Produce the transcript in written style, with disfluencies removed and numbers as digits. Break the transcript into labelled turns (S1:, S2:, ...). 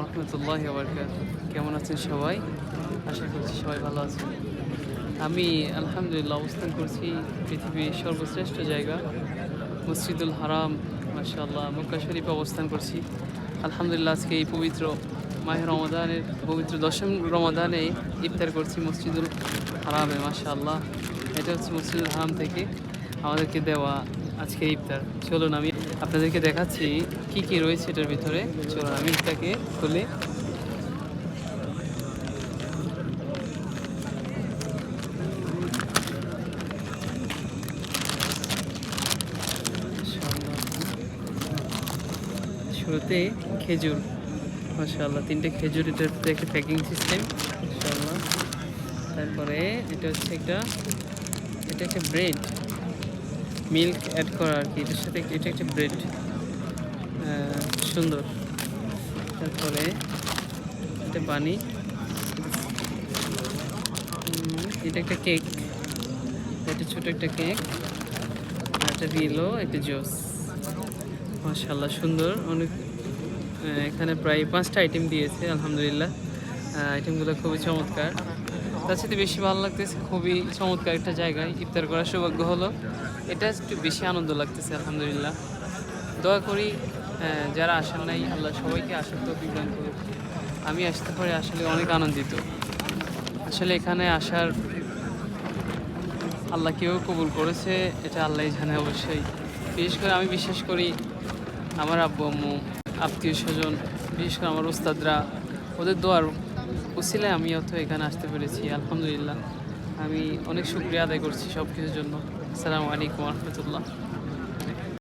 S1: রহমতুল্লাহি ওয়া বারাকাতুহু। কেমন আছেন সবাই? আশা করছি সবাই ভালো আছেন। আমি আলহামদুলিল্লাহ অবস্থান করছি পৃথিবীর সর্বশ্রেষ্ঠ জায়গা মসজিদুল হারাম, মাশাআল্লাহ মক্কা শরীফে অবস্থান করছি। আলহামদুলিল্লাহ আজকে এই পবিত্র মাহে রমাদানের পবিত্র ১০ম রমাদানে ইফতার করছি মসজিদুল হারামে, মাশাআল্লাহ। এটা হচ্ছে মসজিদুল হারাম থেকে আমাদেরকে দেওয়া আজকের ইফতার। চলুন আমি আপনাদেরকে দেখাচ্ছি কি কি রয়েছে এটার ভিতরে। চলুন আমি এটাকে খুলে শুরুতে খেজুর, মাশাআল্লাহ ৩টে খেজুর, এটার ভিতরে একটা প্যাকিং সিস্টেম, মাশাআল্লাহ। তারপরে এটা হচ্ছে এটা একটা ব্রেড, মিল্ক অ্যাড করা আর কি, এটার সাথে এটা একটা ব্রেড, সুন্দর। তারপরে এটা পানি, এটা একটা কেক, এটা ছোট একটা কেক, আর এটা দিল একটা জুস, মাশাআল্লাহ সুন্দর অনেক। এখানে প্রায় 5টা আইটেম দিয়েছে, আলহামদুলিল্লাহ। আইটেমগুলো খুবই চমৎকার। তার সাথে বেশি ভালো লাগতেছে, খুবই চমৎকার একটা জায়গায় ইফতার করার সৌভাগ্য হলো, এটা একটু বেশি আনন্দ লাগতেছে, আলহামদুলিল্লাহ। দোয়া করি যারা আসেন নাই আল্লাহ সবাইকে আসার তৌফিক দান করুক। আমি আসতে পারি আসলে অনেক আনন্দিত। আসলে এখানে আসার আল্লাহ কেউ কবুল করেছে এটা আল্লাহই জানে অবশ্যই। বিশেষ করে আমি বিশ্বাস করি আমার আব্বু আম্মু, আত্মীয় স্বজন, বিশেষ করে আমার ওস্তাদরা, ওদের দোয়ার উসিলায় আমি অত এখানে আসতে পেরেছি, আলহামদুলিল্লাহ। আমি অনেক শুকরিয়া আদায় করছি সব কিছুর জন্য। আসসালামু আলাইকুম রহমতুল্লাহ।